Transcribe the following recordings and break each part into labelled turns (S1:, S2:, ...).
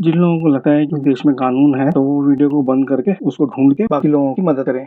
S1: जिन लोगों को लगता है कि देश में कानून है तो वो वीडियो को बंद करके उसको ढूंढ के बाकी लोगों की मदद करें।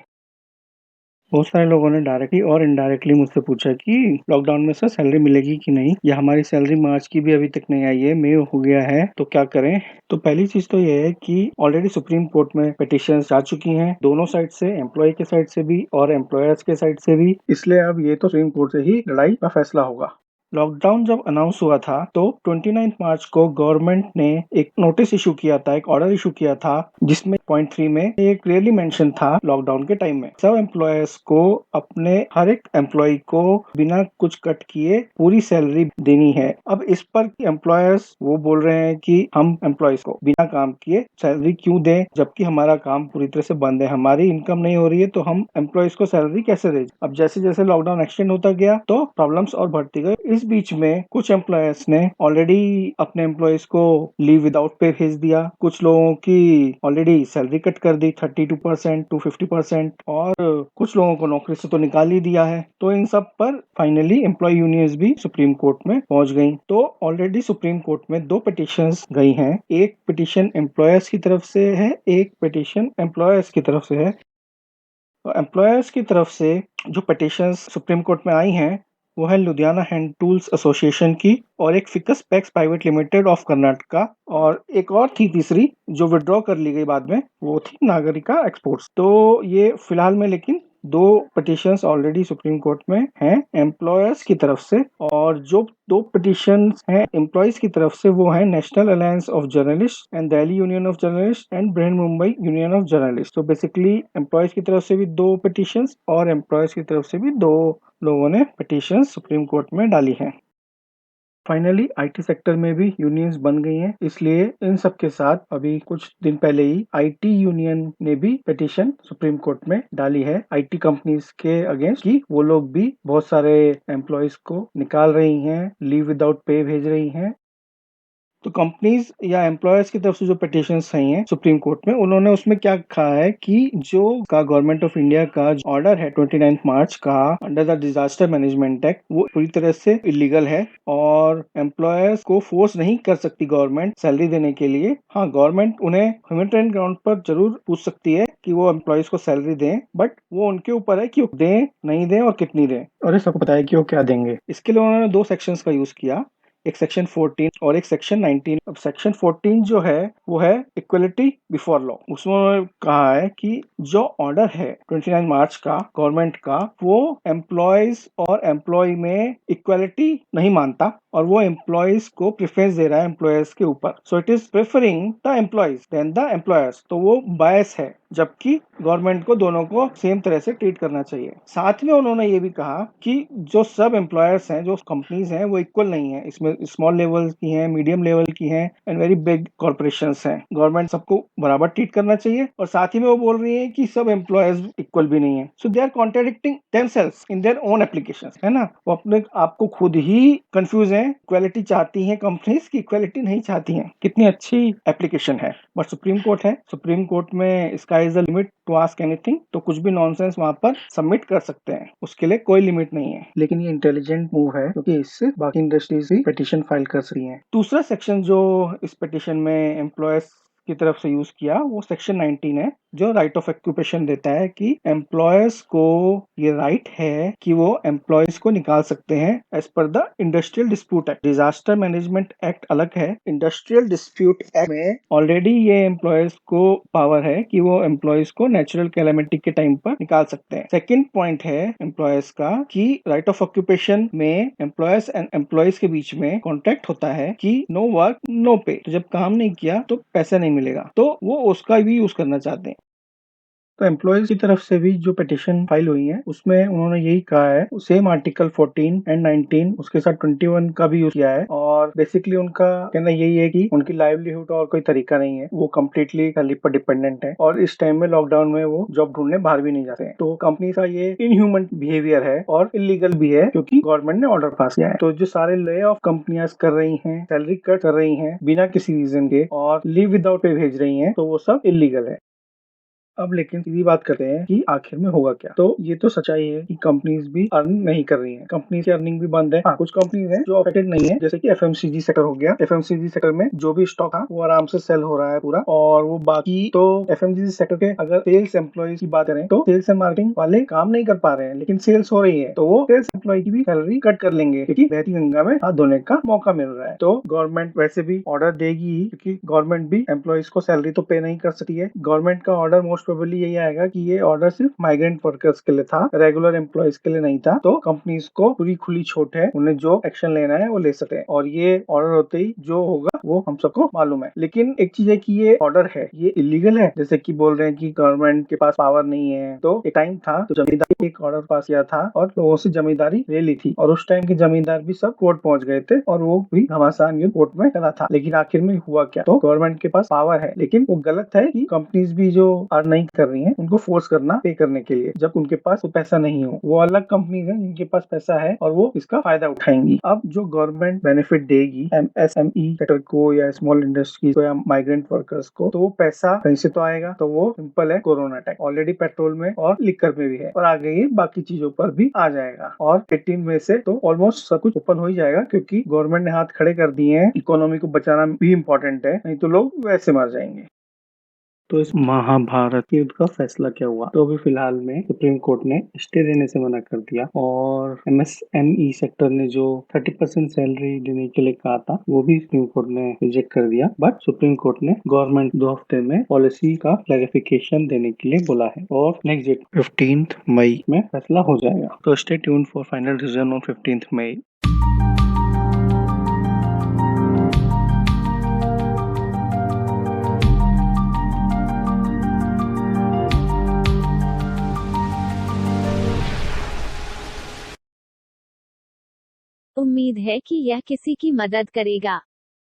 S1: बहुत सारे लोगों ने डायरेक्टली और इनडायरेक्टली मुझसे पूछा कि लॉकडाउन में सर सैलरी मिलेगी कि नहीं, या हमारी सैलरी मार्च की भी अभी तक नहीं आई है, मई हो गया है तो क्या करें। तो पहली चीज तो ये है कि ऑलरेडी सुप्रीम कोर्ट में पिटिशन जा चुकी हैं, दोनों साइड से, एम्प्लॉय के साइड से भी और एम्प्लॉयर्स के साइड से भी। इसलिए अब ये तो सुप्रीम कोर्ट से ही लड़ाई का फैसला होगा। लॉकडाउन जब अनाउंस हुआ था तो 29 मार्च को गवर्नमेंट ने एक नोटिस इशू किया था, एक ऑर्डर इशू किया था, जिसमें पॉइंट 3 में एक क्लियरली मेंशन था लॉकडाउन के टाइम में सब एम्प्लॉयर्स को अपने हर एक एम्प्लॉय को बिना कुछ कट किए पूरी सैलरी देनी है। अब इस पर एम्प्लॉयर्स वो बोल रहे हैं कि हम एम्प्लॉयज को बिना काम किए सैलरी क्यों दें, जबकि हमारा काम पूरी तरह से बंद है, हमारी इनकम नहीं हो रही है, तो हम एम्प्लॉयज को सैलरी कैसे दें। अब जैसे जैसे लॉकडाउन एक्सटेंड होता गया तो प्रॉब्लम्स और बढ़ती गई। इस बीच में कुछ एम्प्लॉयर्स ने ऑलरेडी अपने एम्प्लॉयज को लीव विदाउट पे भेज दिया, कुछ लोगों की ऑलरेडी सैलरी कट कर दी 32% टू 50%, और कुछ लोगों को नौकरी से तो निकाल ही दिया है। तो इन सब पर फाइनली एम्प्लॉय यूनियंस भी सुप्रीम कोर्ट में पहुंच गई। तो ऑलरेडी सुप्रीम कोर्ट में 2 पिटिशंस गई हैं, एक पिटिशन एम्प्लॉयर्स की तरफ से है, एक पिटिशन एम्प्लॉयर्स की तरफ से है। तो एम्प्लॉयर्स की तरफ से जो पिटिशंस सुप्रीम कोर्ट में आई हैं वो है लुधियाना हैंड टूल्स एसोसिएशन की, और एक ficus PACS private limited of Karnataka, और एक और थी तीसरी जो विड्रॉ कर ली गई बाद में, वो थी नागरिका एक्सपोर्ट्स। तो ये फिलहाल में लेकिन 2 पिटिशंस ऑलरेडी सुप्रीम कोर्ट में हैं एम्प्लॉयर्स की तरफ से, और जो 2 पिटिशंस हैं एम्प्लॉयज की तरफ से वो है national alliance of journalist and Delhi union of journalist and brain Mumbai union of journalist. तो बेसिकली एम्प्लॉयज की तरफ से भी 2 पिटिशंस और एम्प्लॉयज की तरफ से भी 2 लोगों ने पिटिशन सुप्रीम कोर्ट में डाली है। फाइनली आईटी सेक्टर में भी यूनियंस बन गई हैं, इसलिए इन सब के साथ अभी कुछ दिन पहले ही आईटी यूनियन ने भी पिटिशन सुप्रीम कोर्ट में डाली है आईटी कंपनीज के अगेंस्ट कि वो लोग भी बहुत सारे एम्प्लॉयज को निकाल रही हैं, लीव विदाउट पे भेज रही हैं। तो कंपनीज या एम्प्लॉयर्स की तरफ से जो पिटिशंस आई हैं सुप्रीम कोर्ट में, उन्होंने उसमें क्या कहा है कि जो का गवर्नमेंट ऑफ इंडिया का ऑर्डर है 29 मार्च का under the disaster management act, वो पूरी तरह से इलीगल है और एम्प्लॉयर्स को फोर्स नहीं कर सकती गवर्नमेंट सैलरी देने के लिए। हाँ, गवर्नमेंट उन्हें ह्यूमैनिटेरियन ग्राउंड पर जरूर पूछ सकती है कि वो एम्प्लॉयज को सैलरी दें, बट वो उनके ऊपर है कि वो दें, नहीं दें और कितनी दें, और ये सबको पता है कि वो क्या देंगे। इसके लिए उन्होंने 2 सेक्शंस का यूज किया, एक सेक्शन 14 और एक सेक्शन 19। अब सेक्शन 14 जो है वो है इक्वलिटी बिफोर लॉ। उसमें उन्होंने कहा है कि जो ऑर्डर है 29 मार्च का गवर्नमेंट का, वो एम्प्लॉयज और एम्प्लॉय में इक्वलिटी नहीं मानता और वो एम्प्लॉयज को प्रेफरेंस दे रहा है एम्प्लॉयर्स के ऊपर। So it is preferring the employees than the employers. तो वो बायस है, जबकि गवर्नमेंट को दोनों को सेम तरह से ट्रीट करना चाहिए। साथ में उन्होंने ये भी कहा कि जो सब एम्प्लॉयर्स हैं, जो कंपनीज हैं, वो इक्वल नहीं है। इसमें स्मॉल लेवल की हैं, मीडियम लेवल की हैं एंड वेरी बिग कॉर्पोरेशंस हैं। गवर्नमेंट सबको बराबर ट्रीट करना चाहिए, और साथ ही में वो बोल रही है कि सब एम्प्लॉयर्स इक्वल भी नहीं है। So they are contradicting themselves in their own applications, है ना। वो अपने आप को खुद ही कंफ्यूज है। इक्वालिटी चाहती है कंपनीज की, इक्वालिटी नहीं चाहती हैं। कितनी अच्छी एप्लीकेशन है, बट सुप्रीम कोर्ट है, सुप्रीम कोर्ट में sky is the limit to ask anything. तो कुछ भी नॉनसेंस वहां पर सबमिट कर सकते हैं, उसके लिए कोई लिमिट नहीं है। लेकिन ये इंटेलिजेंट मूव है क्योंकि इससे बाकी इंडस्ट्रीज भी पिटिशन फाइल कर सकती हैं। दूसरा सेक्शन जो इस पिटिशन में एम्प्लॉयर्स की तरफ से यूज किया वो सेक्शन 19 है, जो राइट ऑफ ऑक्यूपेशन देता है कि एम्प्लॉयर्स को ये राइट है कि वो एम्प्लॉयज को निकाल सकते हैं as per the industrial dispute act. Disaster management act अलग है, इंडस्ट्रियल डिस्प्यूट एक्ट में ऑलरेडी ये एम्प्लॉयर्स को पावर है कि वो एम्प्लॉयज को नेचुरल कैलेमिटी के टाइम पर निकाल सकते हैं। सेकेंड पॉइंट है एम्प्लॉयर्स का कि राइट ऑफ ऑक्यूपेशन में एम्प्लॉयर्स एंड एम्प्लॉयज के बीच में कॉन्ट्रैक्ट होता है कि नो वर्क नो पे। तो जब काम नहीं किया तो पैसा नहीं मिलेगा, तो वो उसका भी यूज करना चाहते हैं। तो एम्प्लॉयज की तरफ से भी जो पिटिशन फाइल हुई है उसमें उन्होंने यही कहा है, सेम आर्टिकल 14 एंड 19 उसके साथ 21 का भी यूज किया है, और बेसिकली उनका कहना यही है कि उनकी लाइवलीहुड और कोई तरीका नहीं है, वो कम्प्लीटली सैलरी पर डिपेंडेंट है, और इस टाइम में लॉकडाउन में वो जॉब ढूंढने बाहर भी नहीं जाते हैं। तो कंपनी का ये इनह्यूमन बिहेवियर है और इलीगल भी है, क्योंकि गवर्नमेंट ने ऑर्डर पास किया है। तो जो सारे ले ऑफ कंपनियां कर रही हैं, सैलरी कट कर रही हैं बिना किसी रीजन के, और लीव विदाउट पे भेज रही हैं, तो वो सब इलीगल है। अब लेकिन सीधी बात करते हैं कि आखिर में होगा क्या। तो ये तो सच्चाई है कि कंपनीज भी अर्न नहीं कर रही हैं, कंपनी की अर्निंग भी बंद है। हाँ, कुछ कंपनीज हैं जो अफेक्टेड नहीं है, जैसे कि एफएमसीजी सेक्टर हो गया। एफएमसीजी सेक्टर में जो भी स्टॉक था वो आराम से सेल हो रहा है पूरा। और वो बाकी तो एफएमसीजी सेक्टर के अगर सेल्स एम्प्लॉइज की बात करें तो सेल्स एंड मार्केटिंग वाले काम नहीं कर पा रहे हैं, लेकिन सेल्स हो रही है तो वो सेल्स एम्प्लॉय की भी सैलरी कट कर लेंगे, क्योंकि बहती गंगा में हाथ धोने का मौका मिल रहा है। तो गवर्नमेंट वैसे भी ऑर्डर देगी ही, क्योंकि गवर्नमेंट भी एम्प्लॉइज को सैलरी तो पे नहीं कर सकती है। गवर्नमेंट का ऑर्डर मोस्ट प्रोबेबली यही आएगा कि ये ऑर्डर सिर्फ माइग्रेंट वर्कर्स के लिए था, रेगुलर एम्प्लॉइज के लिए नहीं था। तो कंपनीज को पूरी खुली छूट है, उन्हें जो एक्शन लेना है वो ले सकते हैं, और ये ऑर्डर होते ही जो होगा वो हम सबको मालूम है। लेकिन एक चीज है कि ये ऑर्डर है, ये इलीगल है। जैसे कि बोल रहे हैं कि गवर्नमेंट के पास पावर नहीं है, तो एक टाइम था तो जमींदार एक ऑर्डर पास किया था और लोगों से जमींदारी ले ली थी, और उस टाइम के जमींदार भी सब कोर्ट पहुंच गए थे और वो भी घमासान युद्ध कोर्ट में चला था। लेकिन आखिर में हुआ क्या, तो गवर्नमेंट के पास पावर है, लेकिन वो गलत है कि कंपनीज भी जो अर्न नहीं कर रही हैं उनको फोर्स करना पे करने के लिए, जब उनके पास वो पैसा नहीं हो। वो अलग कंपनीज हैं जिनके पास पैसा है और वो इसका फायदा उठाएंगी। अब जो गवर्नमेंट बेनिफिट देगी एमएसएमई सेक्टर को या स्मॉल इंडस्ट्री को या माइग्रेंट वर्कर्स को, तो वो पैसा कहीं से तो आएगा। तो वो सिंपल है, कोरोना टैक्स ऑलरेडी पेट्रोल में और लिकर में भी है, और आगे ये बाकी चीजों पर भी आ जाएगा। और 18 में से तो ऑलमोस्ट सब कुछ ओपन हो ही जाएगा, क्योंकि गवर्नमेंट ने हाथ खड़े कर दिए हैं। इकोनॉमी को बचाना भी इम्पोर्टेंट है, नहीं तो लोग वैसे मर जाएंगे। तो इस महाभारत युद्ध का फैसला क्या हुआ, तो अभी फिलहाल में सुप्रीम कोर्ट ने स्टे देने से मना कर दिया, और एमएसएमई सेक्टर ने जो 30% सैलरी देने के लिए कहा था वो भी सुप्रीम कोर्ट ने रिजेक्ट कर दिया। बट सुप्रीम कोर्ट ने गवर्नमेंट 2 हफ्ते में पॉलिसी का क्लैरिफिकेशन देने के लिए बोला है, और नेक्स्ट डेट 15 मई में फैसला हो जाएगा। तो stay tuned for final decision on 15 मई।
S2: उम्मीद है कि यह किसी की मदद करेगा।